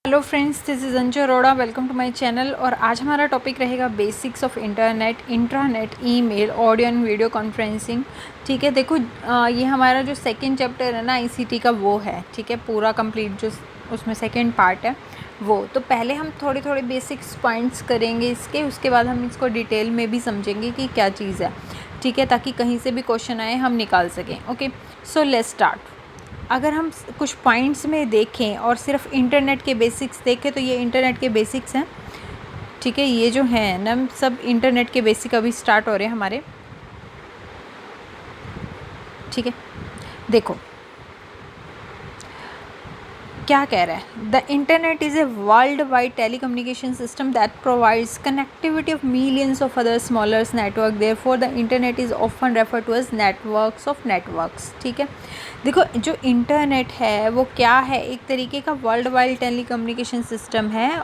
Hello friends, this is Anju Arora. Welcome to my channel. और आज हमारा टॉपिक रहेगा basics of internet, intranet, email, audio and video conferencing. ठीक है, देखो ये हमारा जो सेकंड चैप्टर है ना आईसीटी का, वो है ठीक है, पूरा कंप्लीट जो उसमें सेकंड पार्ट है वो। तो पहले हम थोड़े थोड़े बेसिक्स पॉइंट्स करेंगे इसके, उसके बाद हम इसको डिटेल में भी समझेंगे कि क्या चीज़ है, ठीक है, ताकि कहीं से भी क्वेश्चन आए हम निकाल सकें। Okay, so let's start. अगर हम कुछ पॉइंट्स में देखें और सिर्फ इंटरनेट के बेसिक्स देखें तो ये इंटरनेट के बेसिक्स हैं, ठीक है। ये जो है ना सब इंटरनेट के बेसिक अभी स्टार्ट हो रहे हैं हमारे, ठीक है। देखो क्या कह रहा है, the internet is a world wide telecommunication system that provides connectivity of millions of other smaller network, therefore the internet is often refer to as networks of networks, ठीक है। देखो जो इंटरनेट है वो क्या है, एक तरीके का वर्ल्ड वाइड टेलीकम्युनिकेशन सिस्टम है,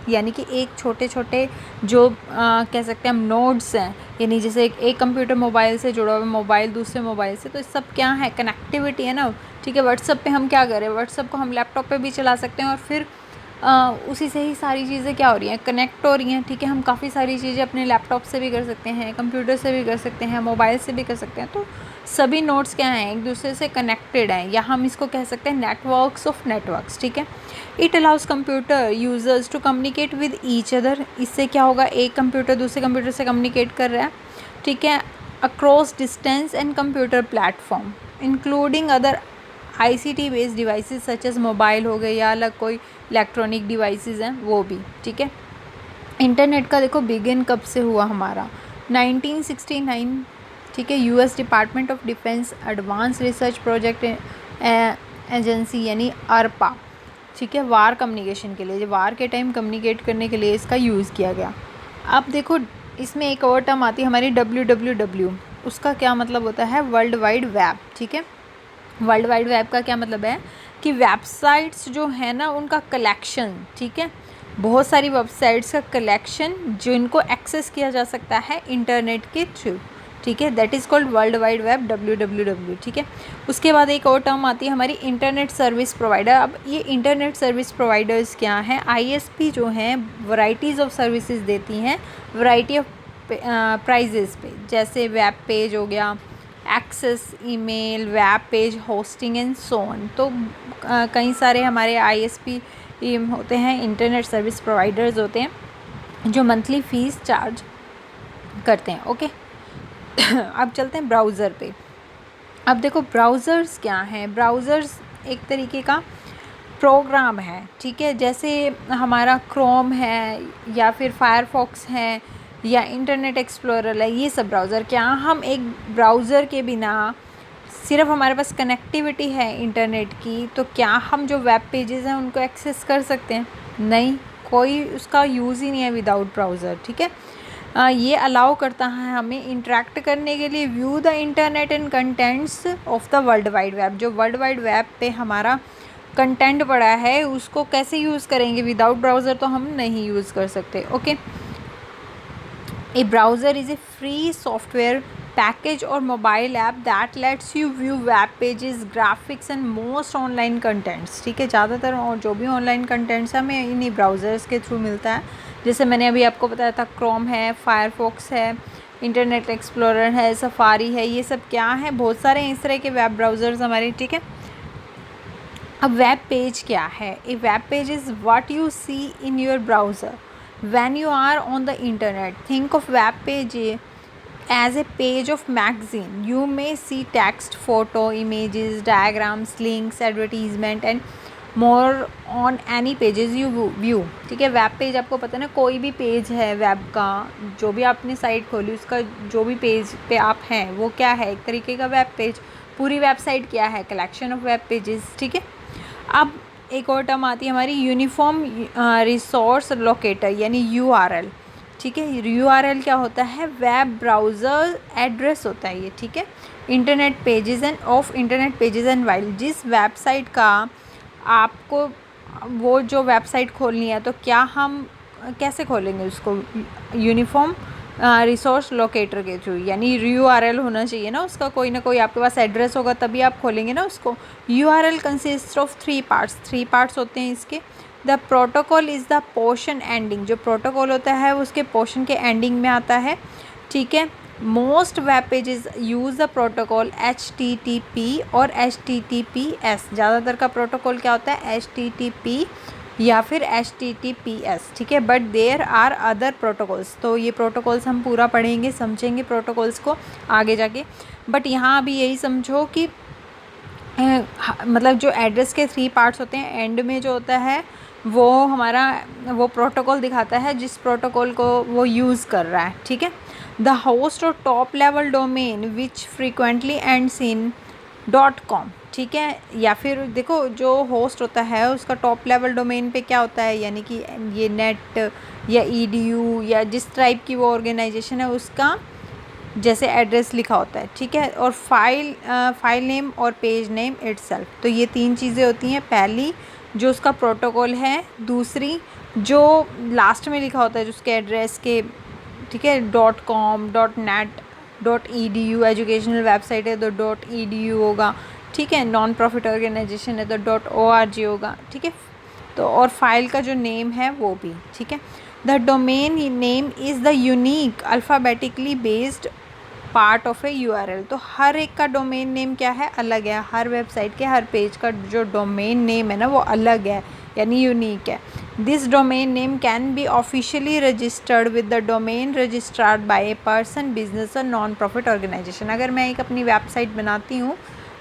यानी कि एक छोटे छोटे जो कह सकते हैं हम नोड्स हैं, यानी जैसे एक कंप्यूटर मोबाइल से जुड़ा हुआ मोबाइल दूसरे मोबाइल से, तो ये सब क्या है, कनेक्टिविटी है ना, ठीक है। व्हाट्सअप पे हम क्या करें, व्हाट्सअप को हम लैपटॉप पे भी चला सकते हैं और फिर उसी से ही सारी चीज़ें क्या हो रही हैं, कनेक्ट हो रही हैं, ठीक है। हम काफ़ी सारी चीज़ें अपने लैपटॉप से भी कर सकते हैं, कंप्यूटर से भी कर सकते हैं, मोबाइल से भी कर सकते हैं। तो सभी नोड्स क्या हैं, एक दूसरे से कनेक्टेड हैं, या हम इसको कह सकते हैं नेटवर्क्स ऑफ नेटवर्क्स, ठीक है। It allows computer users to communicate with each other. इससे क्या होगा, एक कंप्यूटर दूसरे कंप्यूटर से कम्युनिकेट कर रहा है, ठीक है, across distance and computer platform including other ICT based devices such as mobile हो गए या अलग कोई इलेक्ट्रॉनिक डिवाइसेस हैं वो भी, ठीक है। इंटरनेट का देखो बिगिन कब से हुआ, हमारा 1969, ठीक है। US department of defence advance research project agency यानी ARPA, ठीक है, वार कम्युनिकेशन के लिए, वार के टाइम कम्युनिकेट करने के लिए इसका यूज़ किया गया। अब देखो इसमें एक और टर्म आती है हमारी WWW, उसका क्या मतलब होता है, वर्ल्ड वाइड वेब, ठीक है। वर्ल्ड वाइड वेब का क्या मतलब है कि वेबसाइट्स जो है ना उनका कलेक्शन, ठीक है, बहुत सारी वेबसाइट्स का कलेक्शन जो इनको एक्सेस किया जा सकता है इंटरनेट के थ्रू, ठीक है, that is called world wide web, WWW, ठीक है। उसके बाद एक और टर्म आती है हमारी इंटरनेट सर्विस प्रोवाइडर। अब ये इंटरनेट सर्विस प्रोवाइडर्स क्या हैं, ISP जो हैं वैराइटीज़ ऑफ सर्विसेज देती हैं, वैरायटी ऑफ प्राइजेस पे, जैसे वेब पेज हो गया, access, email, web page, hosting and so on. तो कई सारे हमारे ISP होते हैं, इंटरनेट सर्विस प्रोवाइडर्स होते हैं जो मंथली फ़ीस चार्ज करते हैं। ओके अब चलते हैं ब्राउज़र पे। अब देखो ब्राउज़र्स क्या हैं, ब्राउज़र्स एक तरीके का प्रोग्राम है, ठीक है, जैसे हमारा क्रोम है या फिर फायरफॉक्स है या इंटरनेट एक्सप्लोरर है, ये सब ब्राउज़र। क्या हम एक ब्राउज़र के बिना, सिर्फ हमारे पास कनेक्टिविटी है इंटरनेट की, तो क्या हम जो वेब पेजेस हैं उनको एक्सेस कर सकते हैं? नहीं, कोई उसका यूज़ ही नहीं है विदाउट ब्राउज़र, ठीक है। ये अलाउ करता है हमें इंटरेक्ट करने के लिए, view the internet and contents of the world wide web. जो वर्ल्ड वाइड वेब पे हमारा कंटेंट पड़ा है उसको कैसे यूज़ करेंगे, विदाउट ब्राउज़र तो हम नहीं यूज़ कर सकते। Okay, A browser is a free software package or mobile app that lets you view web pages, graphics and most online contents, ठीक है। ज़्यादातर और जो भी ऑनलाइन कंटेंट्स हमें इन्हीं ब्राउज़र्स के थ्रू मिलता है, जैसे मैंने अभी आपको बताया था, क्रोम है, फायरफॉक्स है, इंटरनेट एक्सप्लोरर है, सफारी है, ये सब क्या है, बहुत सारे इस तरह के वेब ब्राउज़र्स हमारे, ठीक है। अब वेब पेज क्या है, a web page is what you see in your browser when you are on the internet. Think of web page as a page of magazine. You may see text, photo, images, diagrams, links, advertisement and more on any pages you view, ठीक है। Web page आपको पता है ना, कोई भी page है web का, जो भी आपने साइट खोली उसका जो भी पेज पे आप हैं वो क्या है, एक तरीके का वेब पेज। पूरी वेबसाइट क्या है, कलेक्शन ऑफ वेब पेजेस, ठीक है। अब एक और टर्म आती है हमारी यूनिफॉर्म रिसोर्स लोकेटर यानी URL, ठीक है। URL क्या होता है, वेब ब्राउज़र एड्रेस होता है ये, ठीक है। Internet pages end of internet pages and while, जिस वेबसाइट का आपको वो जो वेबसाइट खोलनी है तो क्या हम कैसे खोलेंगे उसको, यूनिफॉर्म रिसोर्स लोकेटर के थ्रू, यानी URL होना चाहिए ना उसका, कोई ना कोई आपके पास एड्रेस होगा तभी आप खोलेंगे ना उसको। URL consist of 3 parts, 3 parts होते हैं इसके। The protocol is the portion ending, जो प्रोटोकॉल होता है वो उसके पोर्शन के एंडिंग में आता है, ठीक है। Most web pages use the protocol HTTP और HTTPS। ज़्यादातर का प्रोटोकॉल क्या होता है, HTTP या फिर HTTPS, ठीक है। But there are other protocols, तो ये प्रोटोकॉल्स हम पूरा पढ़ेंगे, समझेंगे प्रोटोकॉल्स को आगे जाके। बट यहाँ अभी यही समझो कि मतलब जो एड्रेस के 3 पार्ट्स होते हैं, एंड में जो होता है वो हमारा वो प्रोटोकॉल दिखाता है जिस प्रोटोकॉल को वो यूज़ कर रहा है, ठीक है। द होस्ट और top level domain which frequently ends in .com, ठीक है। या फिर देखो जो होस्ट होता है उसका टॉप लेवल डोमेन पे क्या होता है, यानी कि ये नेट या EDU या जिस टाइप की वो ऑर्गेनाइजेशन है उसका जैसे एड्रेस लिखा होता है, ठीक है। और फाइल नेम और पेज नेम इटसेल्फ, तो ये 3 चीज़ें होती हैं। पहली जो उसका प्रोटोकॉल है, दूसरी जो लास्ट में लिखा होता है जो उसके एड्रेस के, ठीक है, .com, .net, .edu, educational website है तो .edu होगा, ठीक है। नॉन प्रॉफिट ऑर्गेनाइजेशन है तो .org होगा, ठीक है। तो और फाइल का जो नेम है वो भी, ठीक है। The domain name is the unique alphabetically based part of A URL, तो हर एक का डोमेन नेम क्या है, अलग है। हर वेबसाइट के हर पेज का जो डोमेन नेम है ना वो अलग है, यानी यूनिक है। This domain name can be officially registered with the domain registrar by a person, business और नॉन प्रॉफिट ऑर्गेनाइजेशन। अगर मैं एक अपनी वेबसाइट बनाती हूँ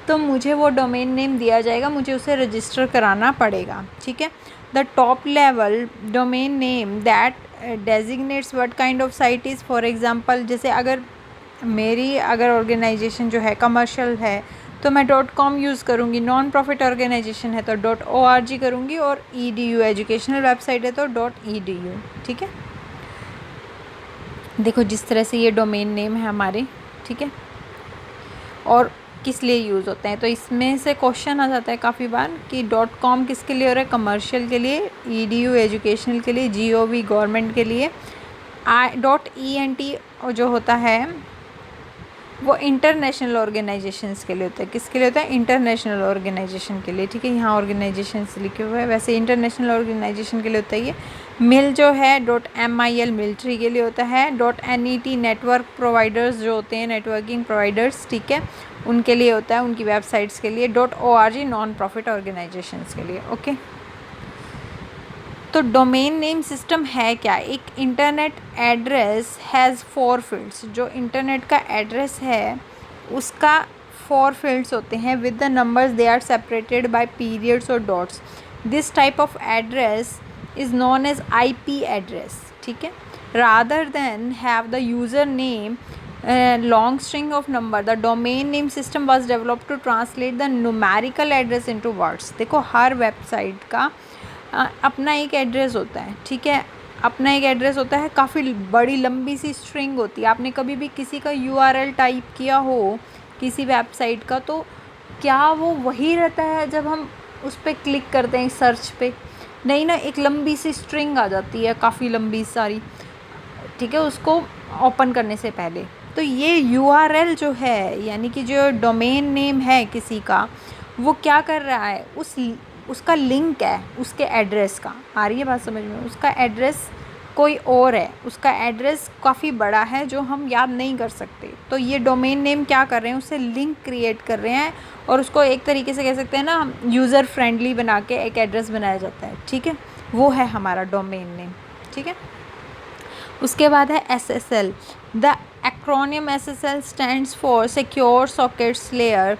तो मुझे वो डोमेन नेम दिया जाएगा, मुझे उसे रजिस्टर कराना पड़ेगा, ठीक है। The top level domain name that डेजिग्नेट्स what kind of site is, for example जैसे अगर ऑर्गेनाइजेशन जो है कमर्शियल है तो मैं .com यूज़ करूँगी, नॉन प्रॉफिट ऑर्गेनाइजेशन है तो .org करूँगी, और EDU एजुकेशनल वेबसाइट है तो .edu, ठीक है। देखो जिस तरह से ये डोमेन नेम है हमारे, ठीक है, और किस लिए यूज़ होते हैं, तो इसमें से क्वेश्चन आ जाता है काफ़ी बार कि .com किसके लिए हो रहा है, कमर्शियल के लिए, EDU एजुकेशनल के लिए, GOV गवर्नमेंट के लिए, .ent जो होता है वो इंटरनेशनल ऑर्गेनाइजेशंस के लिए होता है। किसके लिए होता है, इंटरनेशनल ऑर्गेनाइजेशन के लिए, ठीक है। यहाँ ऑर्गेनाइजेशंस लिखे हुए हैं, वैसे इंटरनेशनल ऑर्गेनाइजेशन के लिए होता है ये। मिल जो है .mil मिलिट्री के लिए होता है। .net नेटवर्क प्रोवाइडर्स जो होते हैं, नेटवर्किंग प्रोवाइडर्स, ठीक है, उनके लिए होता है, उनकी वेबसाइट्स के लिए। .org नॉन प्रॉफिट ऑर्गेनाइजेशंस के लिए, ओके। तो डोमेन नेम सिस्टम है क्या, एक इंटरनेट एड्रेस हैज़ 4 फील्ड्स, जो इंटरनेट का एड्रेस है उसका 4 फील्ड्स होते हैं with the numbers, they are separated by periods और dots. This type of address is known as IP address, ठीक है। Rather than have the user name long string of number, the domain name system was developed to translate the numerical address into words। देखो हर website का अपना एक address होता है, ठीक है, अपना एक एड्रेस होता है, काफ़ी बड़ी लंबी सी स्ट्रिंग होती है। आपने कभी भी किसी का URL टाइप किया हो किसी वेबसाइट का, तो क्या वो वही रहता है जब हम उस पर क्लिक करते हैं सर्च पे, नहीं ना, एक लंबी सी स्ट्रिंग आ जाती है, काफ़ी लंबी सारी, ठीक है, उसको ओपन करने से पहले। तो ये URL जो है, यानी कि जो डोमेन नेम है किसी का, वो क्या कर रहा है, उसका लिंक है उसके एड्रेस का। आ रही है बात समझ में, उसका एड्रेस कोई और है, उसका एड्रेस काफ़ी बड़ा है जो हम याद नहीं कर सकते, तो ये डोमेन नेम क्या कर रहे हैं, उससे लिंक क्रिएट कर रहे हैं, और उसको एक तरीके से कह सकते हैं ना, यूज़र फ्रेंडली बना के एक एड्रेस बनाया जाता है, ठीक है, वो है हमारा डोमेन नेम, ठीक है। उसके बाद है SSL। The acromion SSL stands for secure sockets layer.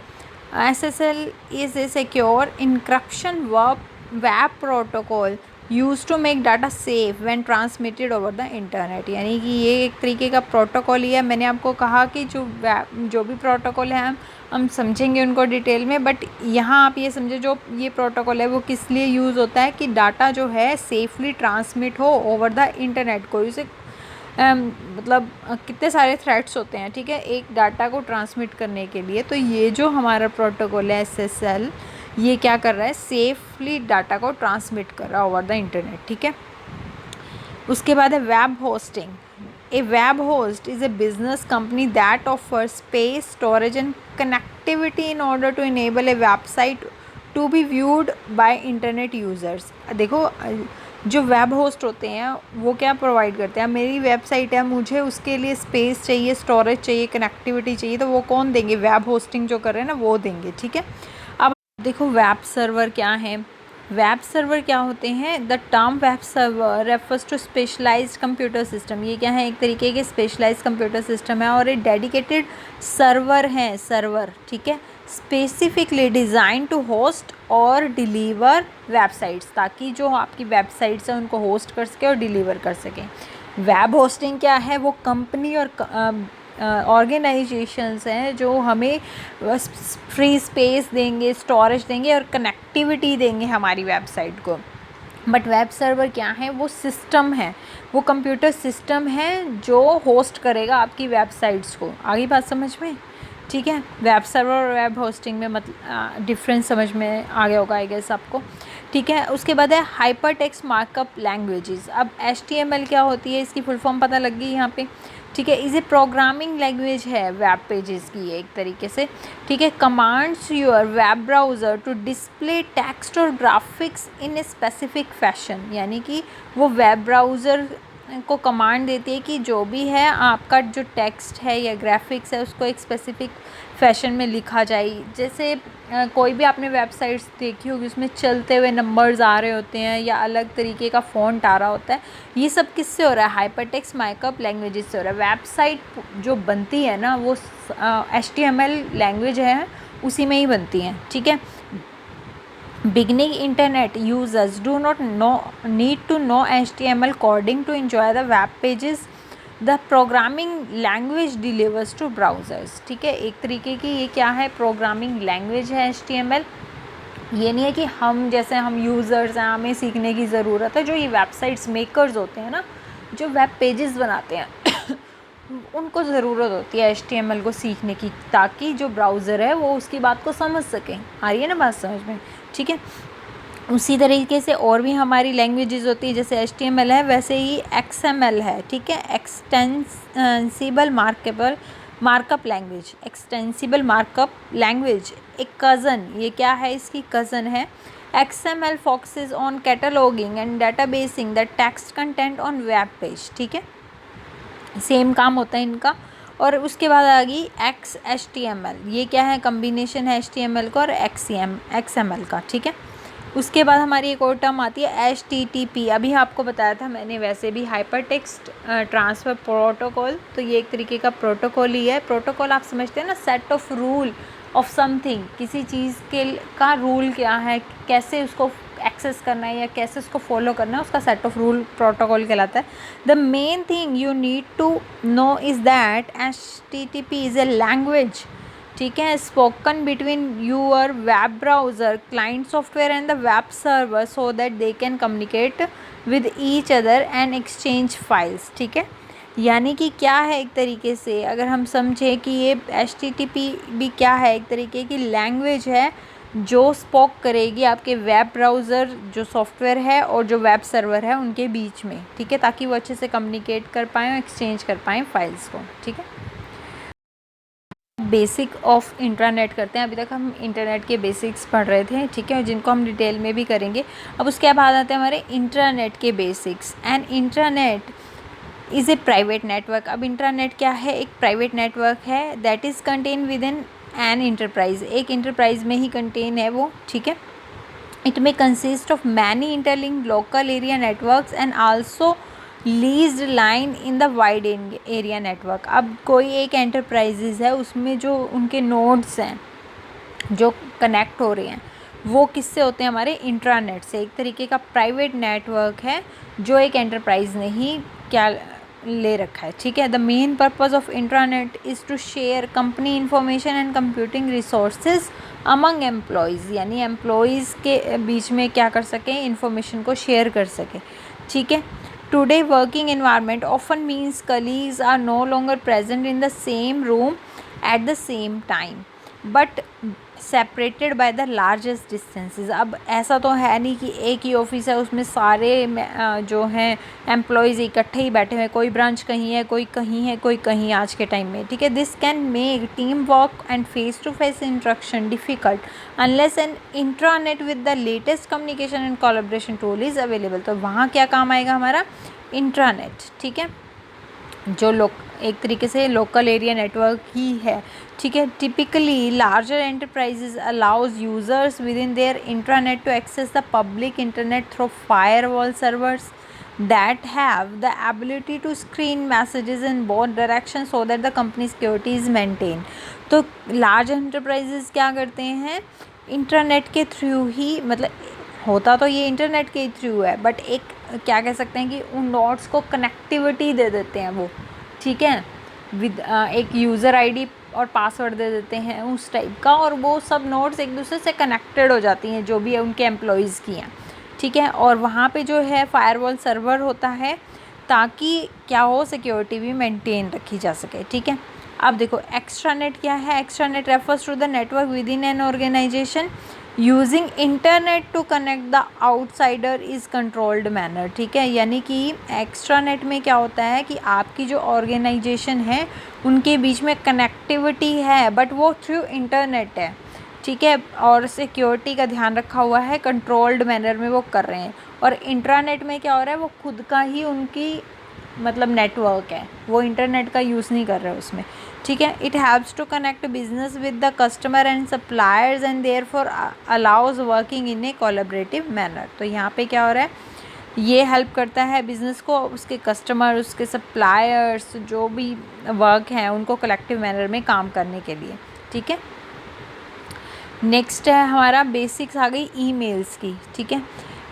SSL is a secure encryption web protocol used to make data safe when transmitted over the internet। यानी कि ये एक तरीके का प्रोटोकॉल ही है। मैंने आपको कहा कि जो भी प्रोटोकॉल है हम समझेंगे उनको डिटेल में, बट यहाँ आप ये समझे जो ये प्रोटोकॉल है वो किस लिए यूज़ होता है कि डाटा जो है सेफली ट्रांसमिट हो ओवर द इंटरनेट। कोई उसे मतलब कितने सारे थ्रेड्स होते हैं, ठीक है, एक डाटा को ट्रांसमिट करने के लिए। तो ये जो हमारा प्रोटोकॉल है SSL, ये क्या कर रहा है, सेफली डाटा को ट्रांसमिट कर रहा है ओवर द इंटरनेट, ठीक है। उसके बाद है web hosting. A web host is a business company that offer space, storage and connectivity in order to enable a website to be viewed by internet users. देखो जो वेब होस्ट होते हैं वो क्या प्रोवाइड करते हैं, मेरी वेबसाइट है, मुझे उसके लिए स्पेस चाहिए, स्टोरेज चाहिए, कनेक्टिविटी चाहिए, तो वो कौन देंगे, वेब होस्टिंग जो कर रहे हैं ना वो देंगे, ठीक है। अब देखो वेब सर्वर क्या है, वेब सर्वर क्या होते हैं, the term web server refers to specialised computer system. ये क्या है, एक तरीके के स्पेशलाइज्ड कंप्यूटर सिस्टम है और एक डेडिकेटेड सर्वर है, सर्वर, ठीक है, स्पेसिफिकली डिज़ाइन टू होस्ट और डिलीवर वेबसाइट्स, ताकि जो आपकी वेबसाइट्स हैं उनको होस्ट कर सके और डिलीवर कर सकें। वेब होस्टिंग क्या है, वो कंपनी और ऑर्गेनाइजेशंस हैं जो हमें फ्री स्पेस देंगे, स्टोरेज देंगे और कनेक्टिविटी देंगे हमारी वेबसाइट को। बट वेब सर्वर क्या है, वो सिस्टम है, वो कंप्यूटर सिस्टम है जो होस्ट करेगा आपकी वेबसाइट्स को। आगे बात समझ में, ठीक है। वेब सर्वर और वेब होस्टिंग में मतलब डिफरेंस समझ में आ गया होगा आई गेस आपको, ठीक है। उसके बाद है हाइपर टेक्स्ट मार्कअप लैंग्वेजेस। अब HTML क्या होती है, इसकी फुल फॉर्म पता लग गई यहाँ पे, ठीक है। इसे प्रोग्रामिंग लैंग्वेज है वेब पेजेस की एक तरीके से, ठीक है। Commands your web browser to display text और graphics in a specific fashion, यानी कि वो वेब ब्राउज़र को कमांड देती है कि जो भी है आपका जो टेक्स्ट है या ग्राफिक्स है उसको एक स्पेसिफिक फैशन में लिखा जाए। जैसे कोई भी आपने वेबसाइट्स देखी होगी उसमें चलते हुए नंबर्स आ रहे होते हैं या अलग तरीके का फ़ॉन्ट आ रहा होता है, ये सब किससे हो रहा है, हाइपरटेक्स्ट मार्कअप लैंग्वेजेस से हो रहा है। वेबसाइट जो बनती है ना वो HTML लैंग्वेज है उसी में ही बनती हैं, ठीक है। Beginning internet users do not need to know HTML coding to enjoy the web pages the programming language delivers to browsers, ठीक है। एक तरीके की ये क्या है, प्रोग्रामिंग लैंग्वेज है HTML। ये नहीं है कि हम जैसे हम यूज़र्स हैं हमें सीखने की ज़रूरत है, जो ये वेबसाइट्स मेकर्स होते हैं ना, जो वेब पेजेस बनाते हैं उनको ज़रूरत होती है HTML को सीखने की, ताकि जो ब्राउज़र है वो उसकी बात को समझ सकें। आ रही है ना बात समझ में, ठीक है। उसी तरीके से और भी हमारी लैंग्वेजेस होती है, जैसे HTML है वैसे ही XML है, ठीक है, extensible markup language, extensible markup language एक कज़न, ये क्या है, इसकी कज़न है। XML focuses on cataloguing and databasing the text content on web page, ठीक है, सेम काम होता है इनका। और उसके बाद आ गई XHTML, ये क्या है, कम्बिनेशन है HTML का और XML का, ठीक है। उसके बाद हमारी एक और टर्म आती है HTTP, अभी आपको बताया था मैंने वैसे भी, हाइपर टेक्स्ट ट्रांसफ़र प्रोटोकॉल। तो ये एक तरीके का प्रोटोकॉल ही है। प्रोटोकॉल आप समझते हैं ना, set of rule of something, किसी चीज़ के का रूल क्या है, कैसे उसको एक्सेस करना है या कैसे उसको फॉलो करना है, उसका सेट ऑफ रूल प्रोटोकॉल कहलाता है। The main thing you need to know is that HTTP is a language, ठीक है, spoken between your web browser client software and the web server so that they can communicate with each other and exchange files, ठीक है। यानी कि क्या है, एक तरीके से अगर हम समझें कि ये HTTP भी क्या है, एक तरीके की लैंग्वेज है जो स्पोक करेगी आपके वेब ब्राउज़र जो सॉफ्टवेयर है और जो वेब सर्वर है उनके बीच में, ठीक है, ताकि वो अच्छे से कम्युनिकेट कर पाएँ और एक्सचेंज कर पाएँ फाइल्स को, ठीक है। बेसिक ऑफ इंटरनेट करते हैं। अभी तक हम इंटरनेट के बेसिक्स पढ़ रहे थे, ठीक है, जिनको हम डिटेल में भी करेंगे। अब उसके बाद आते हैं हमारे इंटरनेट के basics. And internet is A private network. अब इंटरनेट क्या है, एक प्राइवेट नेटवर्क है that is contain with in an enterprise, एक इंटरप्राइज में ही कंटेन है वो, ठीक है। इट में consist of many interlinked local area networks and also leased line in the wide area network. अब कोई एक एंटरप्राइजेज़ है उसमें जो उनके नोड्स हैं जो कनेक्ट हो रहे हैं वो किससे होते हैं, हमारे इंट्रानेट से। एक तरीके का प्राइवेट नेटवर्क है जो एक एंटरप्राइज ने ही क्या ले रखा है, ठीक है। The main purpose of intranet is to share company information and computing resources among employees, यानी एम्प्लॉयज़ के बीच में क्या कर सकें, इंफॉर्मेशन को शेयर कर सकें, ठीक है। Today working environment often means colleagues are no longer present in the same room at the same time, but separated by the largest distances. अब ऐसा तो है नहीं कि एक ही ऑफिस है उसमें सारे जो हैं एम्प्लॉयज़ इकट्ठे ही बैठे हुए हैं, कोई ब्रांच कहीं है, कोई कहीं है, कोई कहीं आज के टाइम में, ठीक है। This can make team work and face to face interaction difficult unless an intranet with the latest communication and collaboration tool is available. तो वहाँ क्या काम आएगा हमारा, इंट्रानेट, ठीक है, जो एक तरीके से लोकल एरिया नेटवर्क ही है, ठीक है। Typically larger enterprises allows users within their intranet to access the public internet through firewall servers that have the ability to screen messages in both directions so that the company security is maintained। तो large enterprises क्या करते हैं, internet के through ही, मतलब होता तो ये internet के थ्रू है, बट एक क्या कह सकते हैं कि उन नोड्स को कनेक्टिविटी दे देते हैं वो, ठीक है, विद एक यूज़र आईडी और पासवर्ड दे देते हैं उस टाइप का, और वो सब नोड्स एक दूसरे से कनेक्टेड हो जाती हैं जो भी उनके एम्प्लॉयज़ की हैं, ठीक है। और वहाँ पे जो है फायरवॉल सर्वर होता है ताकि क्या हो, सिक्योरिटी भी मेंटेन रखी जा सके, ठीक है। अब देखो एक्स्ट्रानेट क्या है, extranet refers to the network within an organisation using internet to connect the outsider is controlled manner, ठीक है। यानी कि एक्स्ट्रानेट में क्या होता है कि आपकी जो ऑर्गेनाइजेशन है उनके बीच में कनेक्टिविटी है, बट वो थ्रू इंटरनेट है, ठीक है, और सिक्योरिटी का ध्यान रखा हुआ है, कंट्रोल्ड मैनर में वो कर रहे हैं। और इंट्रानेट में क्या हो रहा है, वो खुद का ही उनकी मतलब नेटवर्क है, वो इंटरनेट का यूज़ नहीं कर रहे उसमें, ठीक है। It haves to connect business with the customer and suppliers and therefore allows working in a collaborative manner. तो यहाँ पे क्या हो रहा है, ये हेल्प करता है बिज़नेस को, उसके कस्टमर, उसके सप्लायर्स, जो भी वर्क हैं उनको कलेक्टिव मैनर में काम करने के लिए, ठीक है। नेक्स्ट है हमारा बेसिक्स आ गई ईमेल्स की, ठीक है।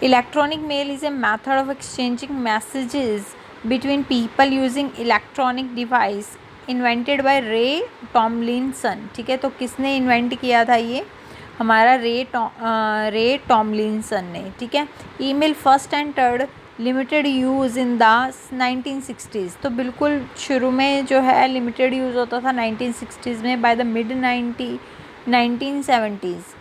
Electronic mail is a method of exchanging messages between people using electronic device invented by रे टॉमलिनसन, ठीक है। तो किसने इन्वेंट किया था ये, हमारा रे टॉमलिनसन ने, ठीक है। Email first entered limited use in the 1960s। तो बिल्कुल शुरू में जो है लिमिटेड यूज़ होता था 1960s में, by the mid 1970s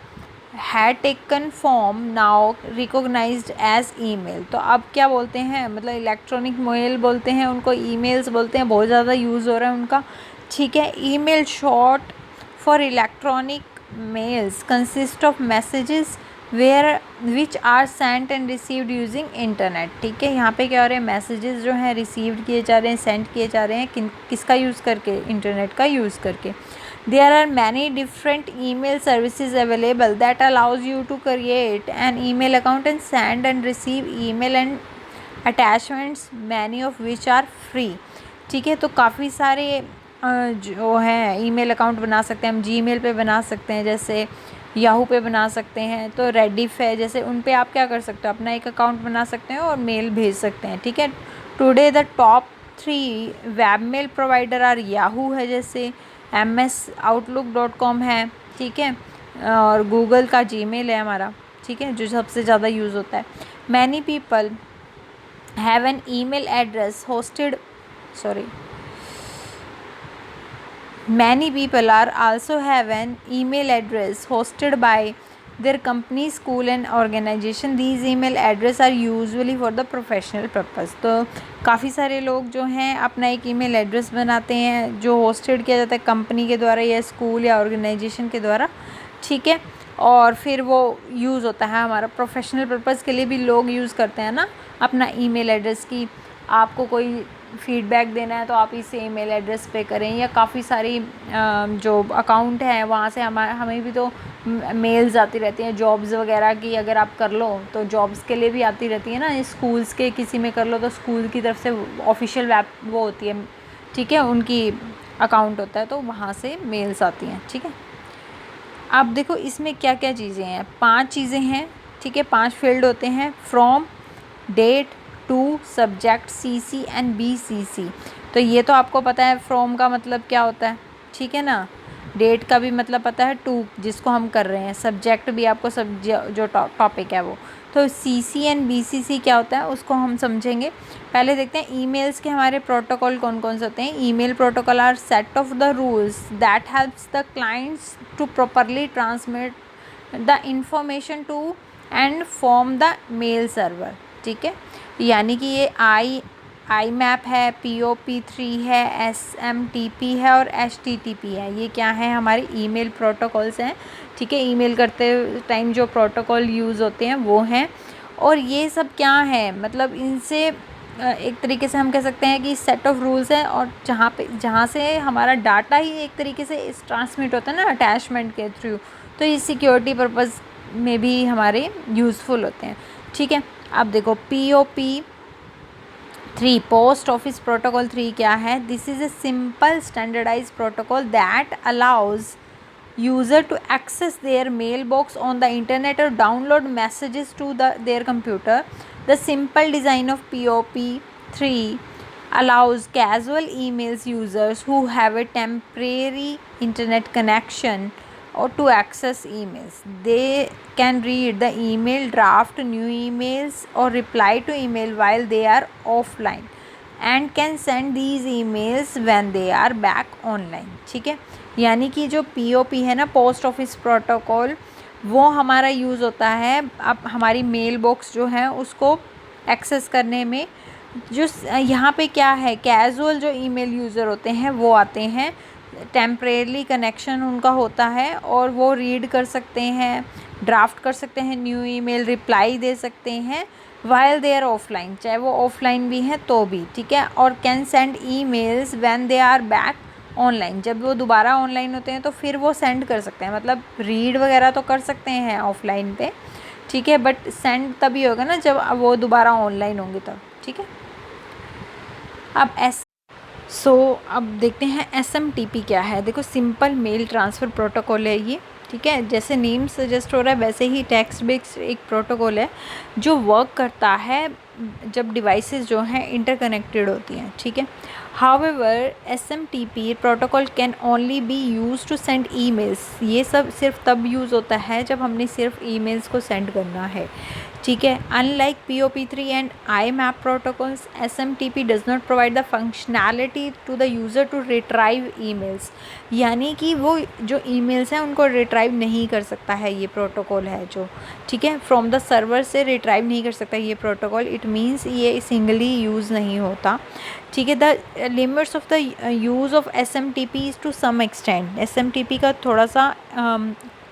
had taken form now recognized as email। तो अब क्या बोलते हैं, मतलब इलेक्ट्रॉनिक मेल बोलते हैं उनको, ईमेल्स बोलते हैं, बहुत ज़्यादा यूज़ हो रहा है उनका, ठीक है। Email short for electronic mails consist of messages which are sent and received using internet, ठीक है। यहाँ पे क्या हो रहा है, मैसेजेस जो हैं रिसीव्ड किए जा रहे हैं, सेंड किए जा रहे हैं किसका यूज़ करके, इंटरनेट का यूज़ करके। There are many different email services available that allows you to create an email account and send and receive email and attachments, many of which are free, ठीक है। तो काफ़ी सारे जो हैं ईमेल अकाउंट बना सकते हैं हम, जीमेल पे बना सकते हैं, जैसे याहू पे बना सकते हैं, तो रेडिफ है, जैसे उन पे आप क्या कर सकते हो, अपना एक अकाउंट बना सकते हैं और मेल भेज सकते हैं, ठीक है। Today the top 3 web mail provider are Yahoo है, जैसे MS outlook.com है, ठीक है, और गूगल का जीमेल है हमारा, ठीक है, जो सबसे ज़्यादा यूज़ होता है। Many people have an email address hosted many people are also have an email address hosted by their company, school and organization। these email address are usually for the professional purpose। तो काफ़ी सारे लोग जो हैं अपना एक email address बनाते हैं जो होस्टेड किया जाता है कंपनी के द्वारा या स्कूल या ऑर्गेनाइजेशन के द्वारा, ठीक है, और फिर वो यूज़ होता है हमारा प्रोफेशनल पर्पज़ के लिए भी लोग यूज़ करते हैं ना अपना ईमेल एड्रेस की। आपको कोई फीडबैक देना है तो आप इस ईमेल एड्रेस पे करें, या काफ़ी सारी जो अकाउंट हैं वहाँ से हमें भी तो मेल्स आती रहती हैं जॉब्स वगैरह की, अगर आप कर लो तो जॉब्स के लिए भी आती रहती है ना, स्कूल्स के किसी में कर लो तो स्कूल की तरफ से ऑफिशियल वेब वो होती है, ठीक है, उनकी अकाउंट होता है तो वहाँ से मेल्स आती हैं, ठीक है। अब देखो इसमें क्या क्या चीज़ें हैं, 5 चीज़ें हैं, ठीक है, 5 फील्ड होते हैं, from, date, to, subject, CC and BCC। तो ये तो आपको पता है फ्रॉम का मतलब क्या होता है, ठीक है ना, डेट का भी मतलब पता है, टू जिसको हम कर रहे हैं, सब्जेक्ट भी आपको जो टॉपिक है वो, तो CC एंड BCC क्या होता है उसको हम समझेंगे। पहले देखते हैं ईमेल्स के हमारे प्रोटोकॉल कौन कौन से होते हैं। Email protocol are set of the rules that helps the clients to properly transmit the information to and from the mail server, ठीक है। यानी कि ये IMAP है, POP3 है, SMTP है और HTTP है। ये क्या है, हमारे ईमेल प्रोटोकॉल्स हैं, ठीक है। ईमेल करते टाइम जो प्रोटोकॉल यूज़ होते हैं वो हैं। और ये सब क्या है, मतलब इनसे एक तरीके से हम कह सकते हैं कि सेट ऑफ रूल्स है, और जहाँ से हमारा डाटा ही एक तरीके से इस ट्रांसमिट होता है ना अटैचमेंट के थ्रू, तो ये सिक्योरिटी पर्पज़ में भी हमारे यूज़फुल होते हैं, ठीक है। अब देखो POP3 पोस्ट ऑफिस प्रोटोकॉल 3 क्या है। This is a simple standardized protocol that allows user to access their mailbox on the internet or download messages to their computer. The simple design of POP3 allows casual emails users who have a temporary internet connection or to access emails. They can read the email, draft new emails or reply to email while they are offline and can send these emails when they are back online, ठीक है। यानी कि जो POP है ना, post office protocol, वो हमारा use होता है अब हमारी मेल बॉक्स जो है उसको एक्सेस करने में। जो यहाँ पे क्या है, कैजुअल जो ईमेल यूज़र होते हैं वो आते हैं, टेम्परेरी कनेक्शन उनका होता है और वो रीड कर सकते हैं, ड्राफ्ट कर सकते हैं न्यू ईमेल, रिप्लाई दे सकते हैं वाइल दे आर ऑफलाइन, चाहे वो ऑफलाइन भी हैं तो भी, ठीक है। और can send emails when they are back online, जब वो दोबारा ऑनलाइन होते हैं तो फिर वो सेंड कर सकते हैं, मतलब रीड वगैरह तो कर सकते हैं ऑफलाइन पे, ठीक है, बट सेंड तभी होगा ना जब वो दोबारा ऑनलाइन होंगे तब, ठीक है। अब अब देखते हैं SMTP क्या है। देखो सिंपल मेल ट्रांसफ़र प्रोटोकॉल है ये, ठीक है। जैसे नेम सजेस्ट हो रहा है वैसे ही टेक्स्ट बेस्ड एक प्रोटोकॉल है जो वर्क करता है जब डिवाइसेस जो हैं इंटरकनेक्टेड होती हैं, ठीक है। However SMTP protocol can only be use to send emails. ये सब सिर्फ तब यूज़ होता है जब हमने सिर्फ ईमेल्स को सेंड करना है, ठीक है। Unlike POP3 and IMAP protocols, SMTP does not provide the functionality to the user to retrieve emails. यानी कि वो जो ईमेल्स हैं उनको रिट्राइव नहीं कर सकता है ये प्रोटोकॉल है जो, ठीक है, फ्रॉम द सर्वर से रिट्राइव नहीं कर सकता ये प्रोटोकॉल। इट मीन्स ये सिंगली यूज़ नहीं होता, ठीक है। The limits of the use of SMTP is to some extent. SMTP का थोड़ा सा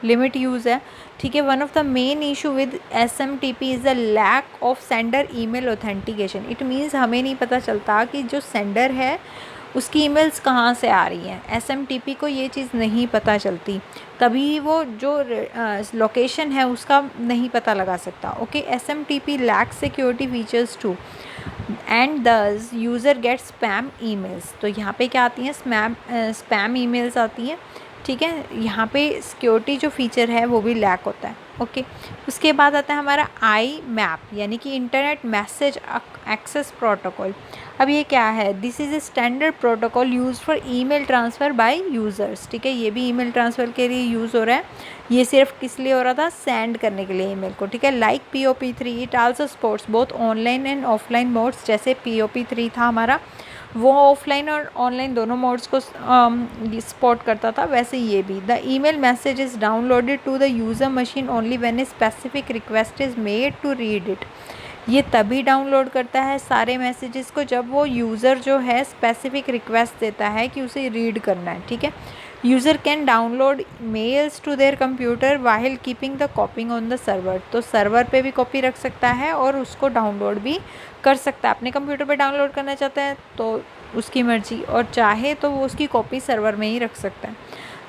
लिमिट यूज़ है, ठीक है। One of the main issue with SMTP is the lack of sender email authentication. It means हमें नहीं पता चलता कि जो सेंडर है उसकी ईमेल्स कहाँ से आ रही हैं। SMTP को ये चीज़ नहीं पता चलती, तभी वो जो लोकेशन है उसका नहीं पता लगा सकता, okay. SMTP lack security features to end thus user get spam emails. तो यहाँ पे क्या आती हैं, स्पैम ईमेल्स आती हैं, ठीक है। यहाँ पे सिक्योरिटी जो फीचर है वो भी लैक होता है, ओके। उसके बाद आता है हमारा IMAP यानी कि इंटरनेट मैसेज एक्सेस प्रोटोकॉल। अब ये क्या है, this is a standard protocol use for email transfer bye users, ठीक है। ये भी ईमेल ट्रांसफ़र के लिए यूज़ हो रहा है। ये सिर्फ किस लिए हो रहा था, सेंड करने के लिए ईमेल को, ठीक है। Like POP3 it also supports both online and offline modes. जैसे POP3 था हमारा, वो ऑफलाइन और ऑनलाइन दोनों मोड्स को सपोर्ट करता था, वैसे ये भी। The email message is downloaded to the user machine only when a specific request is made to read it. ये तभी डाउनलोड करता है सारे मैसेजेस को जब वो यूज़र जो है स्पेसिफिक रिक्वेस्ट देता है कि उसे रीड करना है, ठीक है। User can download mails to their computer while keeping the copying on the server. तो सर्वर पे भी कॉपी रख सकता है और उसको डाउनलोड भी कर सकता है। अपने कंप्यूटर पे डाउनलोड करना चाहता है तो उसकी मर्ज़ी, और चाहे तो वो उसकी कॉपी सर्वर में ही रख सकता है।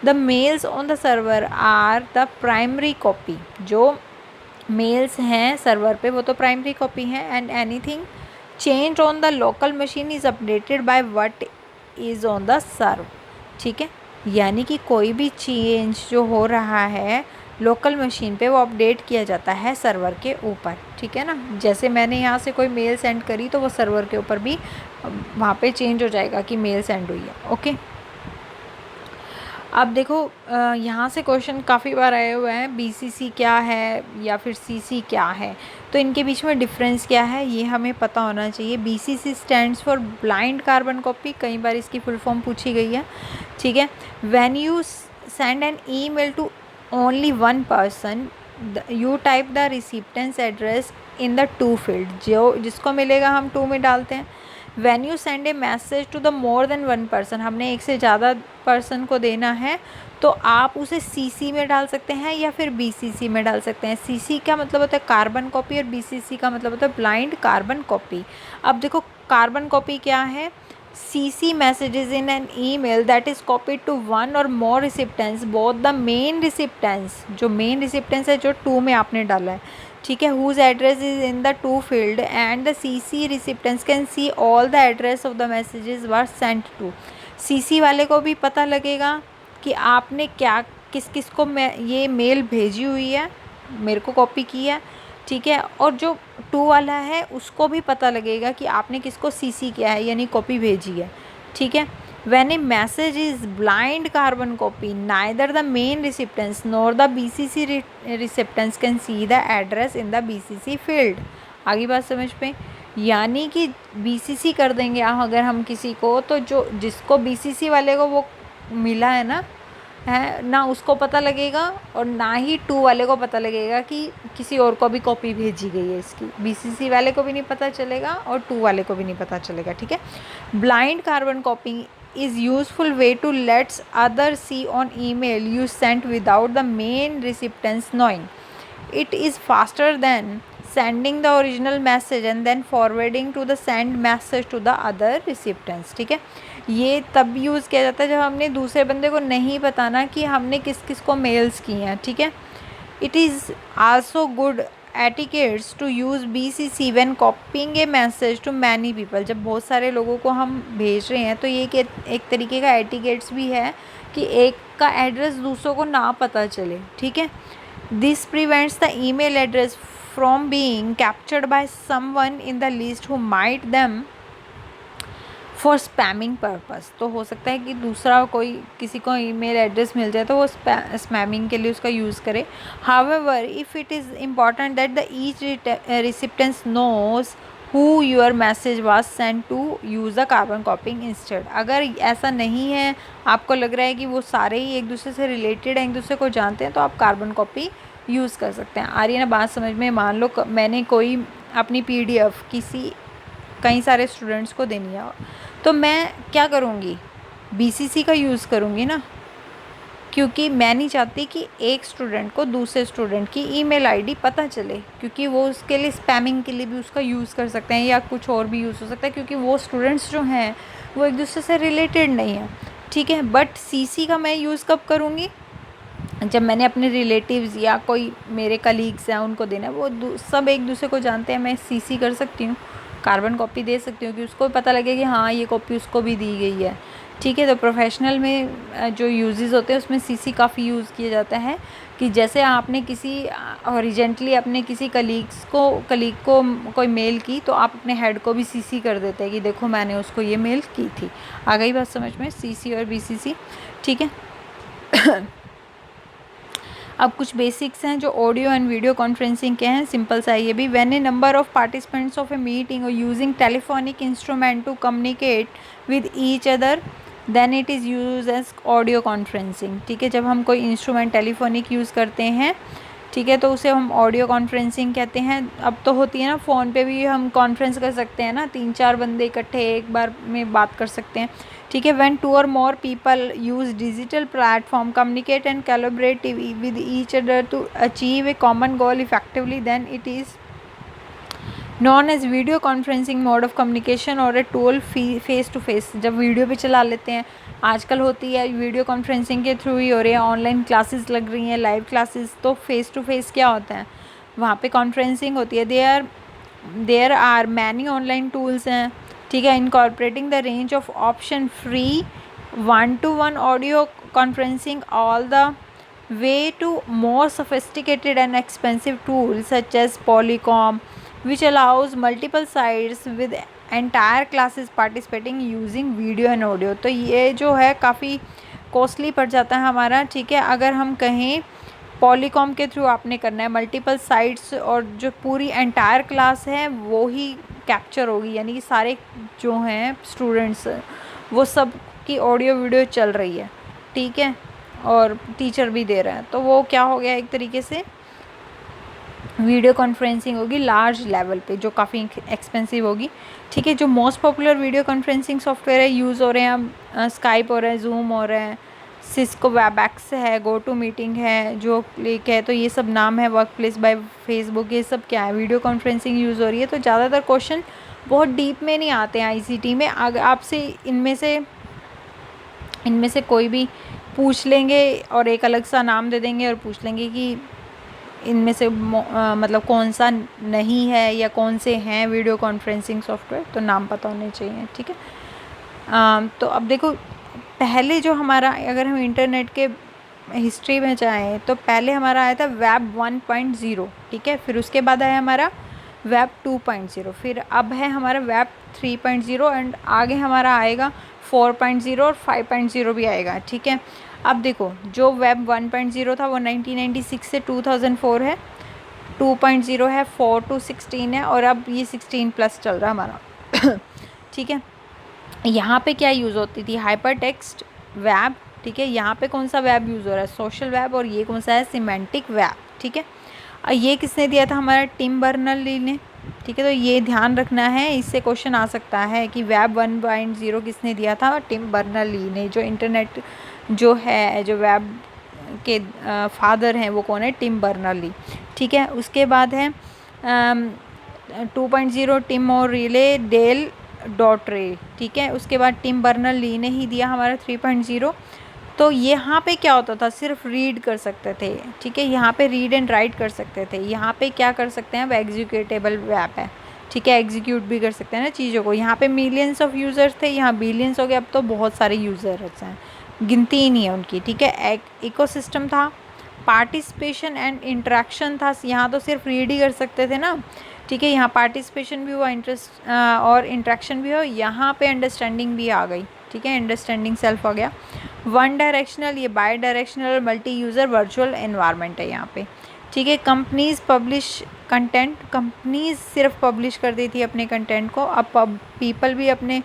The mails on the server are the primary copy. जो मेल्स हैं सर्वर पे वो तो प्राइमरी कॉपी है। And anything change on the local machine is updated by what is on the server, ठीक है। यानी कि कोई भी चेंज जो हो रहा है लोकल मशीन पे वो अपडेट किया जाता है सर्वर के ऊपर, ठीक है ना। जैसे मैंने यहाँ से कोई मेल सेंड करी तो वो सर्वर के ऊपर भी वहाँ पे चेंज हो जाएगा कि मेल सेंड हुई है, ओके। अब देखो यहाँ से क्वेश्चन काफ़ी बार आए हुए हैं, बीसीसी क्या है या फिर सीसी क्या है, तो इनके बीच में डिफरेंस क्या है ये हमें पता होना चाहिए। BCC stands for blind carbon copy, कई बार इसकी फुल फॉर्म पूछी गई है, ठीक है। When you send an email to only one person, you type the recipients address in the to field, जो जिसको मिलेगा हम टू में डालते हैं। When you send a message to the more than one person, हमने एक से ज़्यादा पर्सन को देना है तो आप उसे सीसी में डाल सकते हैं या फिर बीसीसी में डाल सकते हैं। सीसी का मतलब होता है कार्बन कॉपी और बीसीसी का मतलब होता है ब्लाइंड कार्बन कॉपी। अब देखो कार्बन कॉपी क्या है, CC messages in an email that is copied to one or more recipients, both the main recipients, जो main recipients है जो टू में आपने डाला है, ठीक है, whose address is in the to field and the CC recipients can see all the address of the messages were sent to। CC वाले को भी पता लगेगा कि आपने क्या किस किस को ये मेल भेजी हुई है, मेरे को कॉपी की है, ठीक है, और जो टू वाला है उसको भी पता लगेगा कि आपने किसको सीसी किया है यानी कॉपी भेजी है, ठीक है। When a message is blind carbon copy, neither the main recipients nor the BCC recipients can see the address in the BCC field. आगे बात समझ पे, यानी कि बीसीसी कर देंगे अगर हम किसी को, तो जो जिसको बीसीसी वाले को वो मिला है ना उसको पता लगेगा और ना ही टू वाले को पता लगेगा कि किसी और को भी कॉपी भेजी गई है इसकी। बीसीसी वाले को भी नहीं पता चलेगा और टू वाले को भी नहीं पता चलेगा, ठीक है। Blind carbon copy is useful way to lets other see on email you sent without the main recipients knowing. It is faster than sending the original message and then forwarding to the send message to the other recipients, ठीक है। ये तब use किया जाता है जब हमने दूसरे बंदे को नहीं बताना कि हमने किस किस को मेल्स की हैं, ठीक है। It is also good etiquettes to use BCC when copying a message to many people. जब बहुत सारे लोगों को हम भेज रहे हैं तो ये एक तरीके का एटिकेट्स भी है कि एक का एड्रेस दूसरों को ना पता चले, ठीक है। This prevents the email address from being captured by someone in the list who might them for spamming purpose. तो हो सकता है कि दूसरा कोई किसी को ईमेल एड्रेस मिल जाए तो वो स्पैमिंग के लिए उसका यूज़ करे। However if it is important that the each recipients knows who your message was sent to, use the carbon copying instead. अगर ऐसा नहीं है, आपको लग रहा है कि वो सारे ही एक दूसरे से रिलेटेड हैं, एक दूसरे को जानते हैं, तो आप कार्बन कॉपी यूज़ कर सकते हैं। आ रही है ना बात समझ में। मान लो मैंने कोई अपनी PDF कई सारे स्टूडेंट्स को देनी है, तो मैं क्या करूँगी, बीसीसी का यूज़ करूँगी ना, क्योंकि मैं नहीं चाहती कि एक स्टूडेंट को दूसरे स्टूडेंट की ईमेल आईडी पता चले, क्योंकि वो उसके लिए स्पैमिंग के लिए भी उसका यूज़ कर सकते हैं या कुछ और भी यूज़ हो सकता है, क्योंकि वो स्टूडेंट्स जो हैं वो एक दूसरे से रिलेटेड नहीं है, ठीक है। बट सीसी का मैं यूज़ कब करूँगी, जब मैंने अपने रिलेटिव्स या कोई मेरे कलीग्स हैं उनको देना है, वो सब एक दूसरे को जानते हैं, मैं सीसी कर सकती हूँ, कार्बन कॉपी दे सकती हूँ कि उसको पता लगे कि हाँ ये कॉपी उसको भी दी गई है, ठीक है। तो प्रोफेशनल में जो यूजेस होते हैं उसमें सीसी काफ़ी यूज़ किया जाता है कि जैसे आपने किसी रिजेंटली अपने किसी कलीग को कोई मेल की, तो आप अपने हेड को भी सीसी कर देते हैं कि देखो मैंने उसको ये मेल की थी। आ गई बात समझ में, सीसी और बीसीसी, ठीक है। अब कुछ बेसिक्स हैं जो ऑडियो एंड वीडियो कॉन्फ्रेंसिंग के हैं, सिंपल सा ये भी। When a number of participants of a meeting are using telephonic instrument to communicate with each other then it is use as audio conferencing, ठीक है। जब हम कोई इंस्ट्रूमेंट टेलीफोनिक यूज़ करते हैं, ठीक है, तो उसे हम ऑडियो कॉन्फ्रेंसिंग कहते हैं। अब तो होती है ना फ़ोन पे भी हम कॉन्फ्रेंस कर सकते हैं ना, 3-4 बंदे इकट्ठे एक बार में बात कर सकते हैं, ठीक है। When 2 or more people use digital platform communicate and collaborate with each other to achieve a common goal effectively, then it is known as video conferencing mode of communication or a tool face to face। जब video पे चला लेते हैं, आजकल होती है video conferencing के through ही हो रही है, ऑनलाइन क्लासेस लग रही हैं, लाइव क्लासेस, तो फेस टू फेस क्या होता है, वहाँ पे कॉन्फ्रेंसिंग होती है। There are many online tools हैं, ठीक है, incorporating the range of option free 1-to-1 audio conferencing all the way to more sophisticated and expensive tools such as Polycom, which allows multiple sites with entire classes participating using video and audio। तो ये जो है काफ़ी costly पड़ जाता है हमारा, ठीक है। अगर हम कहें पॉलीकॉम के थ्रू आपने करना है, मल्टीपल साइट्स और जो पूरी एंटायर क्लास है वो ही कैप्चर होगी, यानी कि सारे जो हैं स्टूडेंट्स वो सब की ऑडियो वीडियो चल रही है, ठीक है, और टीचर भी दे रहा है, तो वो क्या हो गया, एक तरीके से वीडियो कॉन्फ्रेंसिंग होगी लार्ज लेवल पे, जो काफ़ी एक्सपेंसिव होगी, ठीक है। जो most popular video conferencing software है यूज़ हो रहे हैं अब, स्काइप हो रहा है, जूम हो रहा है, सिस्को वेबएक्स है, गो टू मीटिंग है, जो क्लिक है, तो ये सब नाम है, वर्क प्लेस बाय फेसबुक, ये सब क्या है, वीडियो कॉन्फ्रेंसिंग यूज़ हो रही है। तो ज़्यादातर क्वेश्चन बहुत डीप में नहीं आते हैं आईसीटी में, अगर आपसे इनमें से कोई भी पूछ लेंगे और एक अलग सा नाम दे देंगे और पूछ लेंगे कि इनमें से मतलब कौन सा नहीं है या कौन से हैं वीडियो कॉन्फ्रेंसिंग सॉफ्टवेयर, तो नाम पता होने चाहिए, ठीक है। तो अब देखो, पहले जो हमारा, अगर हम इंटरनेट के हिस्ट्री में जाएँ तो पहले हमारा आया था वेब 1.0, ठीक है, फिर उसके बाद आया हमारा वेब 2.0, फिर अब है हमारा वेब 3.0 एंड आगे हमारा आएगा 4.0 और 5.0 भी आएगा, ठीक है। अब देखो, जो वेब 1.0 था वो 1996 से 2004 है, 2.0 है 4 to 16 है, और अब ये 16 प्लस चल रहा है हमारा ठीक है। यहाँ पे क्या यूज़ होती थी, हाइपर टेक्स्ट वेब, ठीक है। यहाँ पे कौन सा वेब यूज़ हो रहा है, सोशल वेब, और ये कौन सा है, सिमेंटिक वेब, ठीक है। ये किसने दिया था, हमारा टिम बर्नर्स-ली ने, ठीक है। तो ये ध्यान रखना है, इससे क्वेश्चन आ सकता है कि वेब 1.0 किसने दिया था, टिम बर्नर्स-ली ने। जो इंटरनेट जो है, जो वेब के फादर हैं वो कौन है, टिम बर्नर्स-ली, ठीक है। उसके बाद है 2.0 टिम और रिले डेल डॉटरे, ठीक है। उसके बाद टिम बर्नर्स-ली ने ही दिया हमारा 3.0। तो यहाँ पे क्या होता था, सिर्फ रीड कर सकते थे, ठीक है, यहाँ पे रीड एंड राइट कर सकते थे। यहाँ पे क्या कर सकते हैं, अब एग्जीक्यूटेबल वेब है, ठीक है, एग्जीक्यूट भी कर सकते हैं ना चीज़ों को। यहाँ पे मिलियंस ऑफ यूज़र्स थे, यहाँ बिलियंस हो गए, अब तो बहुत सारे यूज़र्स हैं, गिनती ही नहीं है उनकी, ठीक है। इकोसिस्टम था, पार्टिसिपेशन एंड इंटरेक्शन था, यहाँ तो सिर्फ रीड ही कर सकते थे ना, ठीक है। यहाँ पार्टिसिपेशन भी हुआ, इंटरेस्ट और इंटरेक्शन भी हो, यहाँ पे अंडरस्टैंडिंग भी आ गई, ठीक है, अंडरस्टैंडिंग सेल्फ हो गया। वन डायरेक्शनल, ये by directional multi user virtual environment है यहाँ पे, ठीक है। कंपनीज़ पब्लिश कंटेंट, कंपनीज़ सिर्फ पब्लिश कर दी थी अपने कंटेंट को, अब पीपल भी अपने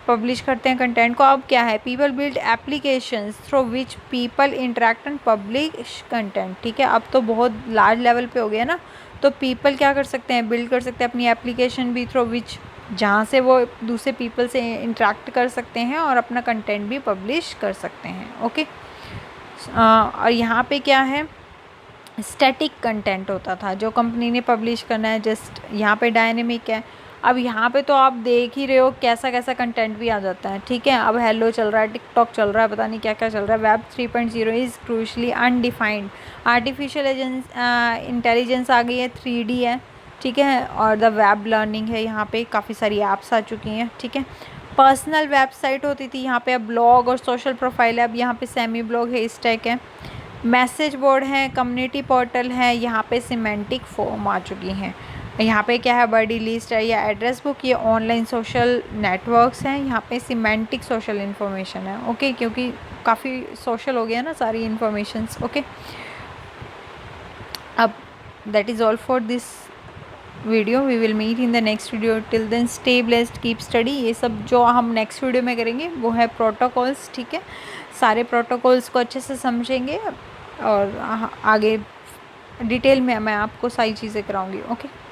पब्लिश करते हैं कंटेंट को। अब क्या है, people build applications through which people interact and publish content, ठीक है। अब तो बहुत लार्ज लेवल पे हो गया ना, तो पीपल क्या कर सकते हैं, बिल्ड कर सकते हैं अपनी एप्लीकेशन भी, थ्रू विच, जहाँ से वो दूसरे पीपल से इंटरेक्ट कर सकते हैं और अपना कंटेंट भी पब्लिश कर सकते हैं, ओके। और यहाँ पे क्या है, स्टैटिक कंटेंट होता था जो कंपनी ने पब्लिश करना है, जस्ट यहाँ पे डायनेमिक है। अब यहाँ पे तो आप देख ही रहे हो कैसा कैसा कंटेंट भी आ जाता है, ठीक है। अब हेलो चल रहा है, टिकटॉक चल रहा है, पता नहीं क्या क्या चल रहा है। Web 3.0 is crucially undefined, artificial intelligence आ गई है, 3D है, ठीक है, और द वेब लर्निंग है, यहाँ पे काफ़ी सारी ऐप्स आ चुकी हैं, ठीक है। पर्सनल वेबसाइट होती थी, यहाँ पे अब ब्लॉग और सोशल प्रोफाइल है, अब यहाँ पे सेमी ब्लॉग है, इस टाइप है। मैसेज बोर्ड है, कम्युनिटी पोर्टल है, यहाँ पे सिमेंटिक फॉर्म आ चुकी हैं। यहाँ पे क्या है, बर्डी लिस्ट है या एड्रेस बुक, ये ऑनलाइन सोशल नेटवर्क्स हैं, यहाँ पे सिमेंटिक सोशल इन्फॉर्मेशन है, ओके, क्योंकि काफ़ी सोशल हो गया ना सारी इन्फॉर्मेशंस, ओके। अब that is all for this video, we will meet in the next video, till then stay blessed, keep study. ये सब जो हम नेक्स्ट वीडियो में करेंगे वो है प्रोटोकॉल्स, ठीक है। सारे प्रोटोकॉल्स को अच्छे से समझेंगे और आगे डिटेल में मैं आपको सारी चीज़ें कराऊंगी, ओके।